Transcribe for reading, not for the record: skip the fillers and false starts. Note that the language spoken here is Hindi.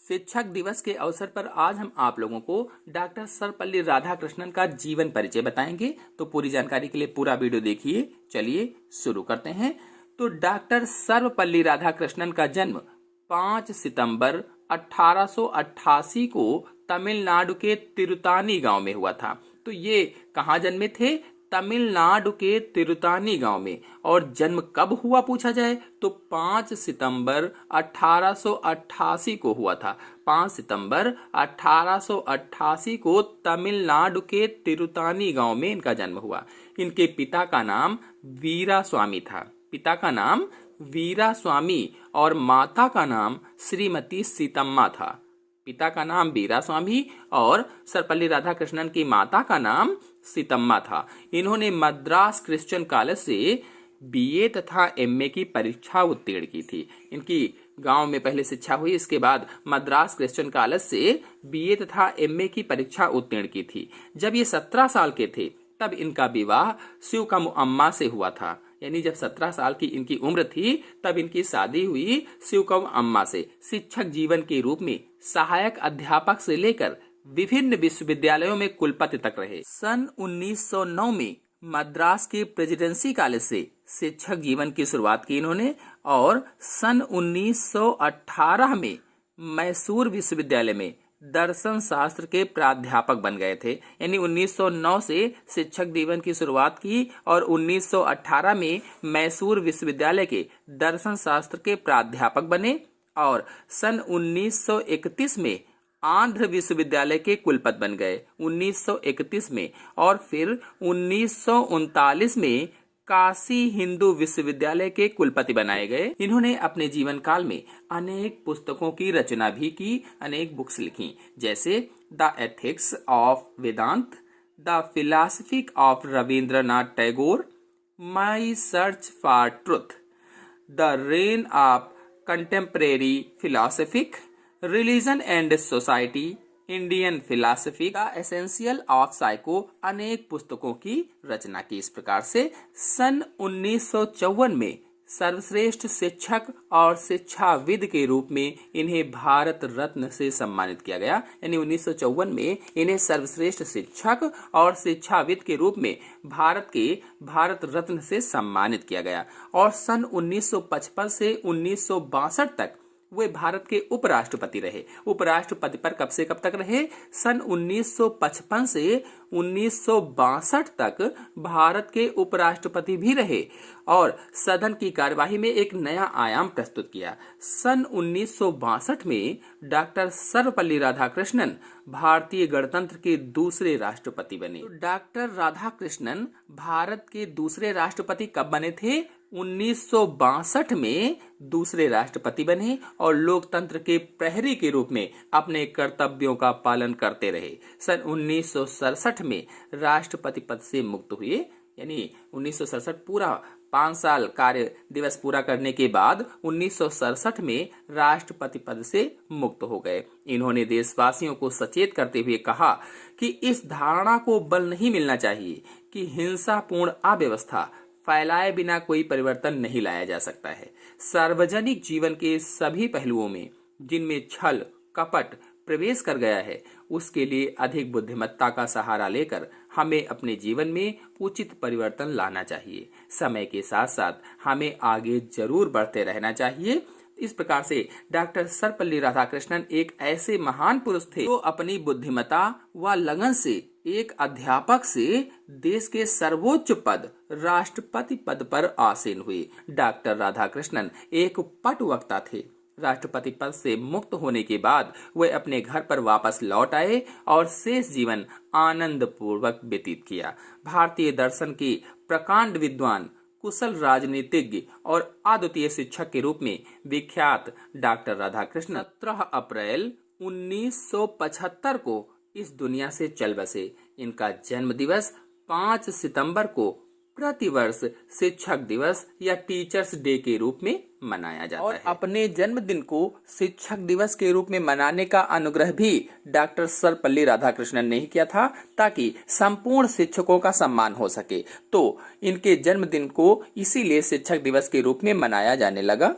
शिक्षक दिवस के अवसर पर आज हम आप लोगों को डॉक्टर सर्वपल्ली राधाकृष्णन का जीवन परिचय बताएंगे। तो पूरी जानकारी के लिए पूरा वीडियो देखिए। चलिए शुरू करते हैं। तो डॉक्टर सर्वपल्ली राधाकृष्णन का जन्म 5 सितंबर 1888 को तमिलनाडु के तिरुतानी गांव में हुआ था। तो ये कहाँ जन्मे थे? तमिलनाडु के तिरुतानी गांव में। और जन्म कब हुआ पूछा जाए तो 5 सितंबर 1888 को हुआ था। 5 सितंबर 1888 को तमिलनाडु के तिरुतानी गांव में इनका जन्म हुआ। इनके पिता का नाम वीरा स्वामी था। पिता का नाम वीरा स्वामी और माता का नाम श्रीमती सीतम्मा था। पिता का नाम वीरा स्वामी और सर्वपल्ली राधाकृष्णन की माता का नाम सीतम्मा था। इन्होंने मद्रास क्रिश्चियन कॉलेज से बीए तथा एमए की परीक्षा उत्तीर्ण की थी। इनकी गांव में पहले शिक्षा हुई, इसके बाद मद्रास क्रिश्चियन कॉलेज से बीए तथा एमए की परीक्षा उत्तीर्ण की थी। जब ये 17 साल के थे तब इनका विवाह शिवकम अम्मा से हुआ था। यानी जब 17 साल की इनकी उम्र थी तब इनकी शादी हुई शिवकम अम्मा से। शिक्षक जीवन के रूप में सहायक अध्यापक से लेकर विभिन्न विश्वविद्यालयों में कुलपति तक रहे। सन 1909 में मद्रास के प्रेसिडेंसी कॉलेज से शिक्षक जीवन की शुरुआत की इन्होंने और सन 1918 में मैसूर विश्वविद्यालय में दर्शन शास्त्र के प्राध्यापक बन गए थे। यानी 1909 से शिक्षक जीवन की शुरुआत की और 1918 में मैसूर विश्वविद्यालय के दर्शन शास्त्र के प्राध्यापक बने और सन 1931 में आंध्र विश्वविद्यालय के कुलपति बन गए 1931 में। और फिर 1939 में काशी हिंदू विश्वविद्यालय के कुलपति बनाए गए। इन्होंने अपने जीवन काल में अनेक पुस्तकों की रचना भी की, अनेक बुक्स लिखी, जैसे the ethics of Vedanta, the philosophy of Rabindranath Tagore, my search for truth, the reign of contemporary philosophic, religion and society, Indian philosophy, का एसेंशियल ऑफ साइको, अनेक पुस्तकों की रचना की। इस प्रकार से सन 1954 में सर्वश्रेष्ठ शिक्षक और शिक्षाविद के रूप में इन्हें भारत रत्न से सम्मानित किया गया। यानी 1954 में इन्हें सर्वश्रेष्ठ शिक्षक और शिक्षाविद के रूप में भारत रत्न से सम्मानित किया गया। और सन 1955 से 1962 तक वे भारत के उपराष्ट्रपति रहे। उपराष्ट्रपति पर कब से कब तक रहे? सन 1955 से 1962 तक भारत के उपराष्ट्रपति भी रहे और सदन की कार्यवाही में एक नया आयाम प्रस्तुत किया। सन 1962 में डॉक्टर सर्वपल्ली राधाकृष्णन भारतीय गणतंत्र के दूसरे राष्ट्रपति बने। डॉक्टर राधाकृष्णन भारत के दूसरे राष्ट्रपति कब बने थे? 1962 में दूसरे राष्ट्रपति बने और लोकतंत्र के प्रहरी के रूप में अपने कर्तव्यों का पालन करते रहे। सन 1967 में राष्ट्रपति पद से मुक्त हुए। यानी 1967 पूरा 5 साल कार्य दिवस पूरा करने के बाद 1967 में राष्ट्रपति पद से मुक्त हो गए। इन्होंने देशवासियों को सचेत करते हुए कहा कि इस धारणा को बल नहीं मिलना चाहिए कि हिंसापूर्ण अव्यवस्था फैलाए बिना कोई परिवर्तन नहीं लाया जा सकता है। सार्वजनिक जीवन के सभी पहलुओं में जिनमें छल कपट प्रवेश कर गया है उसके लिए अधिक बुद्धिमत्ता का सहारा लेकर हमें अपने जीवन में उचित परिवर्तन लाना चाहिए। समय के साथ साथ हमें आगे जरूर बढ़ते रहना चाहिए। इस प्रकार से डॉक्टर सर्वपल्ली राधाकृष्णन एक ऐसे महान पुरुष थे जो अपनी बुद्धिमत्ता व लगन से एक अध्यापक से देश के सर्वोच्च पद राष्ट्रपति पद पर आसीन हुए। डॉक्टर राधाकृष्णन एक पटवक्ता थे। राष्ट्रपति पद से मुक्त होने के बाद वे अपने घर पर वापस लौट आए और शेष जीवन आनंद पूर्वक व्यतीत किया। भारतीय दर्शन के प्रकांड विद्वान, कुशल राजनीतिज्ञ और अद्वितीय शिक्षक के रूप में विख्यात डॉक्टर राधाकृष्णन 17 अप्रैल 1975 को इस दुनिया से चल बसे। इनका जन्म दिवस 5 सितंबर को प्रतिवर्ष शिक्षक दिवस या टीचर्स डे के रूप में मनाया जाता है। अपने जन्मदिन को शिक्षक दिवस के रूप में मनाने का अनुग्रह भी डॉक्टर सर्वपल्ली राधाकृष्णन ने ही किया था ताकि संपूर्ण शिक्षकों का सम्मान हो सके। तो इनके जन्मदिन को इसीलिए शिक्षक दिवस के रूप में मनाया जाने लगा।